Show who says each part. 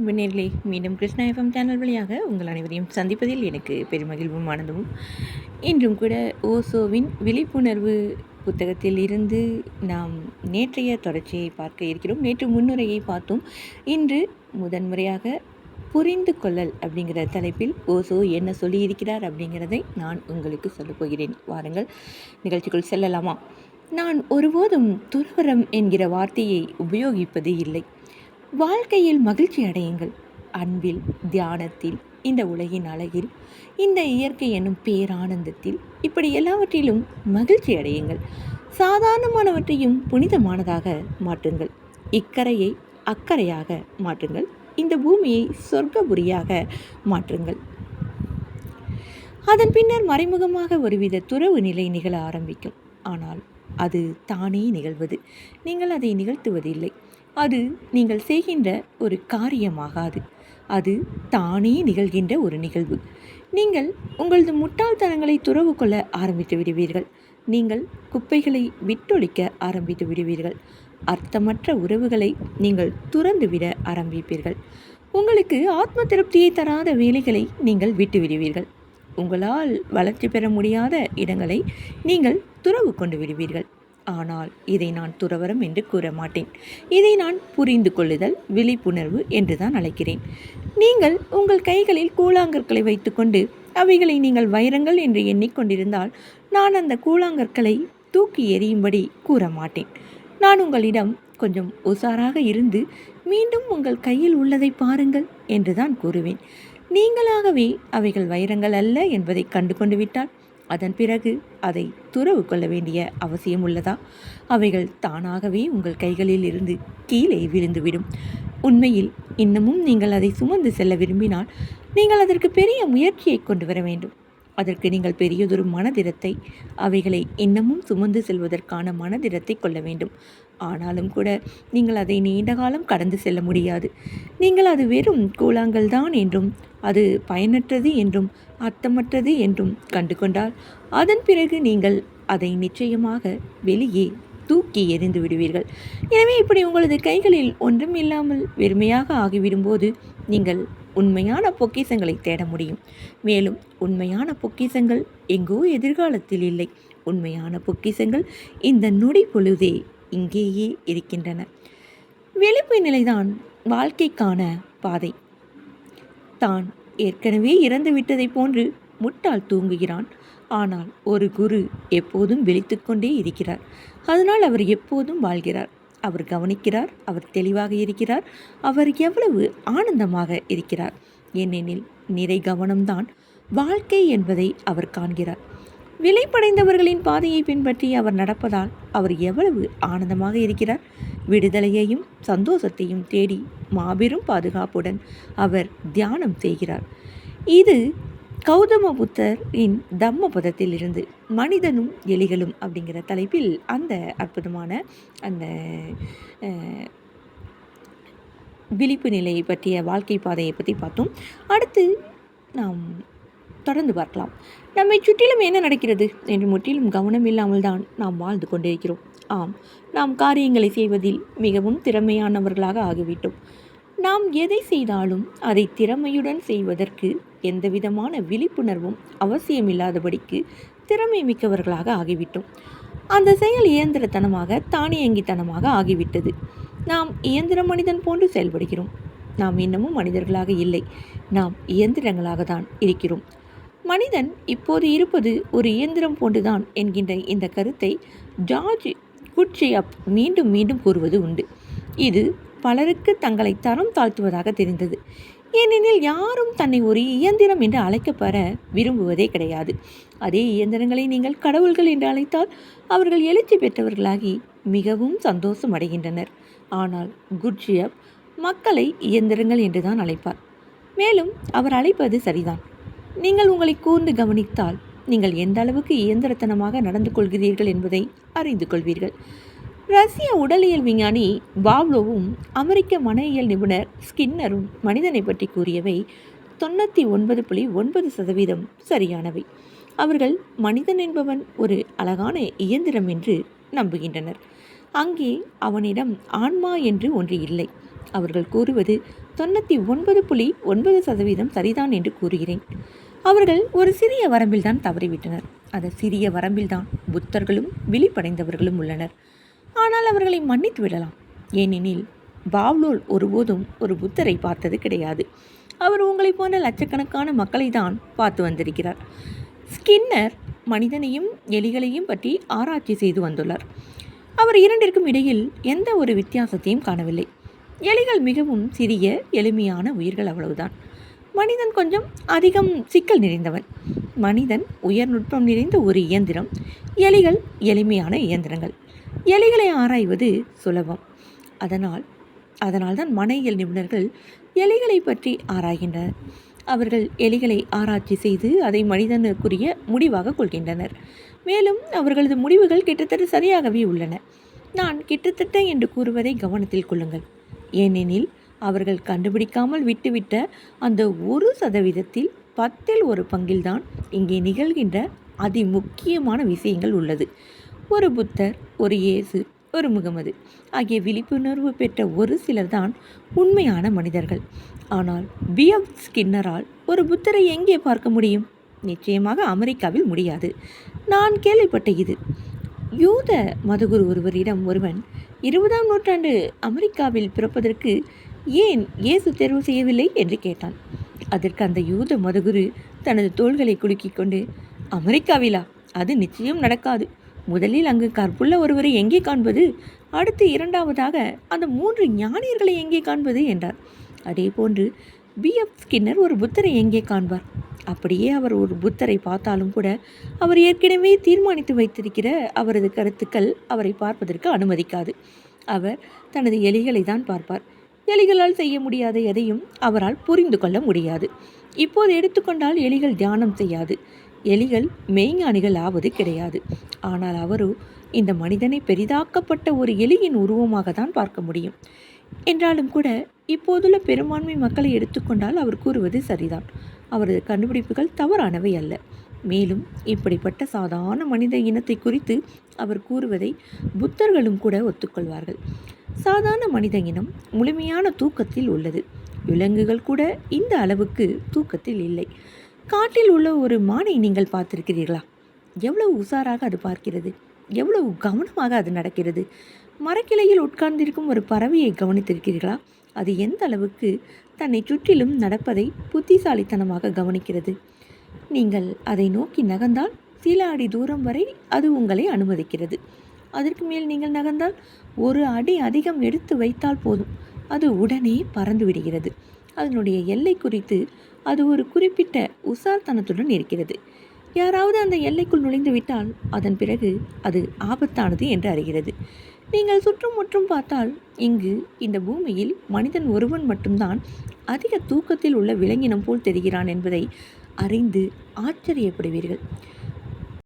Speaker 1: நேயர்களே, மீண்டும் Krishna FM channel வழியாக உங்கள் அனைவரையும் சந்திப்பதில் எனக்கு பெருமகிழ்வும் ஆனந்தமும். இன்றும் கூட ஓசோவின் விழிப்புணர்வு புத்தகத்தில் இருந்து நாம் நேற்றைய தொடர்ச்சியை பார்க்க இருக்கிறோம். நேற்று முன்னுரையை பார்த்தோம். இன்று முதன்முறையாக புரிந்து கொள்ளல் அப்படிங்கிற தலைப்பில் ஓசோ என்ன சொல்லியிருக்கிறார் அப்படிங்கிறதை நான் உங்களுக்கு சொல்லப் போகிறேன். வாருங்கள் நிகழ்ச்சிக்குள் செல்லலாமா? நான் ஒருபோதும் துறவரம் என்கிற வார்த்தையை உபயோகிப்பது இல்லை. வாழ்க்கையில் மகிழ்ச்சி அடையுங்கள். அன்பில், தியானத்தில், இந்த உலகின் அழகில், இந்த இயற்கை என்னும் பேரானந்தத்தில், இப்படி எல்லாவற்றிலும் மகிழ்ச்சி அடையுங்கள். சாதாரணமானவற்றையும் புனிதமானதாக மாற்றுங்கள். இக்கரையை அக்கறையாக மாற்றுங்கள். இந்த பூமியை சொர்க்கபுரியாக மாற்றுங்கள். அதன் பின்னர் மறைமுகமாக ஒருவித துறவு நிலை நிகழ ஆரம்பிக்கும். ஆனால் அது தானே நிகழ்வது. நீங்கள் அதை நிகழ்த்துவதில்லை. அது நீங்கள் செய்கின்ற ஒரு காரியமாகாது. அது தானே நிகழ்கின்ற ஒரு நிகழ்வு. நீங்கள் உங்களது முட்டாள்தனங்களை துறவு கொள்ள ஆரம்பித்து விடுவீர்கள். நீங்கள் குப்பைகளை விட்டொழிக்க ஆரம்பித்து விடுவீர்கள். அர்த்தமற்ற உறவுகளை நீங்கள் துறந்துவிட ஆரம்பிப்பீர்கள். உங்களுக்கு ஆத்ம திருப்தியை தராத வேலைகளை நீங்கள் விட்டு விடுவீர்கள். உங்களால் வளர்ச்சி பெற முடியாத இடங்களை நீங்கள் துறவு கொண்டு விடுவீர்கள். ஆனால் இதை நான் துறவரம் என்று கூற மாட்டேன். இதை நான் புரிந்து கொள்ளுதல், விழிப்புணர்வு என்றுதான் அழைக்கிறேன். நீங்கள் உங்கள் கைகளில் கூழாங்கற்களை வைத்துக்கொண்டு அவைகளை நீங்கள் வைரங்கள் என்று எண்ணிக்கொண்டிருந்தால் நான் அந்த கூழாங்கற்களை தூக்கி எறியும்படி கூற மாட்டேன். நான் உங்களிடம் கொஞ்சம் உஷாராக இருந்து மீண்டும் உங்கள் கையில் உள்ளதை பாருங்கள் என்றுதான் கூறுவேன். நீங்களாகவே அவைகள் வைரங்கள் அல்ல என்பதை கண்டு கொண்டு விட்டால் அதன் பிறகு அதை துறவு கொள்ள வேண்டிய அவசியம் உள்ளதா? அவைகள் தானாகவே உங்கள் கைகளில் இருந்து கீழே விழுந்துவிடும். உண்மையில் இன்னமும் நீங்கள் அதை சுமந்து செல்ல விரும்பினால் நீங்கள் அதற்கு பெரிய முயற்சியை கொண்டு வர வேண்டும். அதற்கு நீங்கள் பெரியதொரு மனதிடத்தை, அவைகளை இன்னமும் சுமந்து செல்வதற்கான மனதிடத்தை கொள்ள வேண்டும். ஆனாலும் கூட நீங்கள் அதை நீண்ட காலம் கடந்து செல்ல முடியாது. நீங்கள் அது வெறும் கூழாங்கல் தான் என்றும் அது பயனற்றது என்றும் அர்த்தமற்றது என்றும் கண்டு கொண்டால் அதன் பிறகு நீங்கள் அதை நிச்சயமாக வெளியே தூக்கி எறிந்து விடுவீர்கள். எனவே இப்படி உங்களது கைகளில் ஒன்றும் இல்லாமல் வெறுமையாக ஆகிவிடும்போது நீங்கள் உண்மையான பொக்கிஷங்களை தேட முடியும். மேலும் உண்மையான பொக்கிஷங்கள் எங்கோ எதிர்காலத்தில் இல்லை. உண்மையான பொக்கிஷங்கள் இந்த நொடி பொழுதே இங்கேயே இருக்கின்றன. விழிப்பு நிலைதான் வாழ்க்கைக்கான பாதை. தான் ஏற்கனவே இறந்து விட்டதை போன்று முட்டாள் தூங்குகிறான். ஆனால் ஒரு குரு எப்போதும் விழித்துக்கொண்டே இருக்கிறார். அதனால் அவர் எப்போதும் வாழ்கிறார். அவர் கவனிக்கிறார். அவர் தெளிவாக இருக்கிறார். அவர் எவ்வளவு ஆனந்தமாக இருக்கிறார். ஏனெனில் நிறை கவனம்தான் வாழ்க்கை என்பதை அவர் காண்கிறார். விலைப்படைந்தவர்களின் பாதையை பின்பற்றி அவர் நடப்பதால் அவர் எவ்வளவு ஆனந்தமாக இருக்கிறார். விடுதலையையும் சந்தோஷத்தையும் தேடி மாபெரும் பாதுகாப்புடன் அவர் தியானம் செய்கிறார். இது கௌதம புத்தரின் தம்ம பதத்தில் இருந்து மனிதனும் எலிகளும் அப்படிங்கிற தலைப்பில் அந்த அற்புதமான அந்த விழிப்பு நிலையை பற்றிய வாழ்க்கை பாதையை பற்றி பார்த்தோம். அடுத்து நாம் தொடர்ந்து பார்க்கலாம். நம்மை சுற்றிலும் என்ன நடக்கிறது என்று முற்றிலும் கவனம் இல்லாமல் தான் நாம் வாழ்ந்து கொண்டிருக்கிறோம். ஆம், நாம் காரியங்களை செய்வதில் மிகவும் திறமையானவர்களாக ஆகிவிட்டோம். நாம் எதை செய்தாலும் அதை திறமையுடன் செய்வதற்கு எந்தவிதமான விழிப்புணர்வும் அவசியமில்லாதபடிக்கு திறமை மிக்கவர்களாக ஆகிவிட்டோம். அந்த செயல் இயந்திரத்தனமாக தானியங்கித்தனமாக ஆகிவிட்டது. நாம் இயந்திர மனிதன் போன்று செயல்படுகிறோம். நாம் இன்னமும் மனிதர்களாக இல்லை. நாம் இயந்திரங்களாக தான் இருக்கிறோம். மனிதன் இப்போது இருப்பது ஒரு இயந்திரம் போன்றுதான் என்கின்ற இந்த கருத்தை ஜார்ஜ் குட்ஷியாப் மீண்டும் மீண்டும் கூறுவது உண்டு. இது பலருக்கு தங்களை தரம் தாழ்த்துவதாக தெரிந்தது. ஏனெனில் யாரும் தன்னை ஒரு இயந்திரம் என்று அழைக்கப்பெற விரும்புவதே கிடையாது. அதே இயந்திரங்களை நீங்கள் கடவுள்கள் என்று அழைத்தால் அவர்கள் எழுச்சி பெற்றவர்களாகி மிகவும் சந்தோஷம் அடைகின்றனர். ஆனால் குட்ஷியாப் மக்களை இயந்திரங்கள் என்றுதான் அழைப்பார். மேலும் அவர் அழைப்பது சரிதான். நீங்கள் உங்களை கூர்ந்து கவனித்தால் நீங்கள் எந்த அளவுக்கு இயந்திரத்தனமாக நடந்து கொள்கிறீர்கள் என்பதை அறிந்து கொள்வீர்கள். ரஷ்ய உடலியல் விஞ்ஞானி பாவ்லோவும் அமெரிக்க மனையியல் நிபுணர் ஸ்கின்னரும் மனிதனை பற்றி கூறியவை 99.9% சரியானவை. அவர்கள் மனிதன் என்பவன் ஒரு அழகான இயந்திரம் என்று நம்புகின்றனர். அங்கே அவனிடம் ஆன்மா என்று ஒன்று இல்லை. அவர்கள் கூறுவது 99.9% சரிதான் என்று கூறுகிறேன். அவர்கள் ஒரு சிறிய வரம்பில்தான் தவறிவிட்டனர். அந்த சிறிய வரம்பில்தான் புத்தர்களும் விழிப்படைந்தவர்களும் உள்ளனர். ஆனால் அவர்களை மன்னித்து விடலாம். ஏனெனில் பாவ்லோல் ஒருபோதும் ஒரு புத்தரை பார்த்தது கிடையாது. அவர் உங்களைப் போன்ற லட்சக்கணக்கான மக்களை தான் பார்த்து வந்திருக்கிறார். ஸ்கின்னர் மனிதனையும் எலிகளையும் பற்றி ஆராய்ச்சி செய்து வந்துள்ளார். அவர் இரண்டிற்கும் இடையில் எந்த ஒரு வித்தியாசத்தையும் காணவில்லை. எலிகள் மிகவும் சிறிய எளிமையான உயிர்கள், அவ்வளவுதான். மனிதன் கொஞ்சம் அதிகம் சிக்கல் நிறைந்தவன். மனிதன் உயர் நுட்பம் நிறைந்த ஒரு இயந்திரம், எலிகள் எளிமையான இயந்திரங்கள். எலிகளை ஆராய்வது சுலபம். அதனால்தான் மனையியல் நிபுணர்கள் எலிகளை பற்றி ஆராய்கின்றனர். அவர்கள் எலிகளை ஆராய்ச்சி செய்து அதை மனிதனுக்குரிய முடிவாக கொள்கின்றனர். மேலும் அவர்களது முடிவுகள் கிட்டத்தட்ட சரியாகவே உள்ளன. நான் கிட்டத்தட்ட என்று கூறுவதை கவனத்தில் கொள்ளுங்கள். ஏனெனில் அவர்கள் கண்டுபிடிக்காமல் விட்டுவிட்ட அந்த 1%, 10ல் 1 பங்கில்தான் இங்கே நிகழ்கின்ற அதிமுக்கியமான விஷயங்கள் உள்ளது. ஒரு புத்தர், ஒரு இயேசு, ஒரு முகமது ஆகிய விழிப்புணர்வு பெற்ற ஒரு சிலர்தான் உண்மையான மனிதர்கள். ஆனால் பிஎஃப் ஸ்கின்னரால் ஒரு புத்தரை எங்கே பார்க்க முடியும்? நிச்சயமாக அமெரிக்காவில் முடியாது. நான் கேள்விப்பட்ட இது. யூத மதகுரு ஒருவரிடம் ஒருவன் 20ஆம் நூற்றாண்டு அமெரிக்காவில் பிறப்பதற்கு ஏன் இயேசு தேர்வு செய்யவில்லை என்று கேட்டான். அதற்கு அந்த யூத மதகுரு தனது தோள்களை குலுக்கிக் கொண்டு, அமெரிக்காவிலா? அது நிச்சயம் நடக்காது. முதலில் அங்கு கற்புள்ள ஒருவரை எங்கே காண்பது? அடுத்து இரண்டாவதாக அந்த 3 ஞானியர்களை எங்கே காண்பது என்றார். அதே போன்று பிஎஃப் ஸ்கின்னர் ஒரு புத்தரை எங்கே காண்பார்? அப்படியே அவர் ஒரு புத்தரை பார்த்தாலும் கூட அவர் ஏற்கனவே தீர்மானித்து வைத்திருக்கிற அவரது கருத்துக்கள் அவரை பார்ப்பதற்கு அனுமதிக்காது. அவர் தனது எலிகளை தான் பார்ப்பார். எலிகளால் செய்ய முடியாத எதையும் அவரால் புரிந்து கொள்ள முடியாது. இப்போது எடுத்துக்கொண்டால் எலிகள் தியானம் செய்யாது. எலிகள் மெய்ஞானிகள் ஆவது கிடையாது. ஆனால் அவரோ இந்த மனிதனை பெரிதாக்கப்பட்ட ஒரு எலியின் உருவமாக தான் பார்க்க முடியும். என்றாலும் கூட இப்போதுள்ள பெரும்பான்மை மக்களை எடுத்துக்கொண்டால் அவர் கூறுவது சரிதான். அவரது கண்டுபிடிப்புகள் தவறானவை அல்ல. மேலும் இப்படிப்பட்ட சாதாரண மனித இனத்தை குறித்து அவர் கூறுவதை புத்தர்களும் கூட ஒத்துக்கொள்வார்கள். சாதாரண மனித இனம் முழுமையான தூக்கத்தில் உள்ளது. விலங்குகள் கூட இந்த அளவுக்கு தூக்கத்தில் இல்லை. காட்டில் உள்ள ஒரு மானை நீங்கள் பார்த்திருக்கிறீர்களா? எவ்வளவு உஷாராக அது பார்க்கிறது, எவ்வளவு கவனமாக அது நடக்கிறது. மரக்கிளையில் உட்கார்ந்திருக்கும் ஒரு பறவையை கவனித்திருக்கிறீர்களா? அது எந்த அளவுக்கு தன்னை சுற்றிலும் நடப்பதை புத்திசாலித்தனமாக கவனிக்கிறது. நீங்கள் அதை நோக்கி நகர்ந்தால் சில அடி தூரம் வரை அது உங்களை அனுமதிக்கிறது. அதற்கு மேல் நீங்கள் நகர்ந்தால் 1 அடி அதிகம் எடுத்து வைத்தால் போதும், அது உடனே பறந்து விடுகிறது. அதனுடைய எல்லை குறித்து அது ஒரு குறிப்பிட்ட உசார்த்தனத்துடன் இருக்கிறது. யாராவது அந்த எல்லைக்குள் நுழைந்து விட்டால் அதன் பிறகு அது ஆபத்தானது என்று அறிகிறது. நீங்கள் சுற்றும் முற்றும் பார்த்தால் இங்கு இந்த பூமியில் மனிதன் ஒருவன் மட்டும்தான் அதிக தூக்கத்தில் உள்ள விலங்கினம் போல் தெரிகிறான் என்பதை அறிந்து ஆச்சரியப்படுவீர்கள்.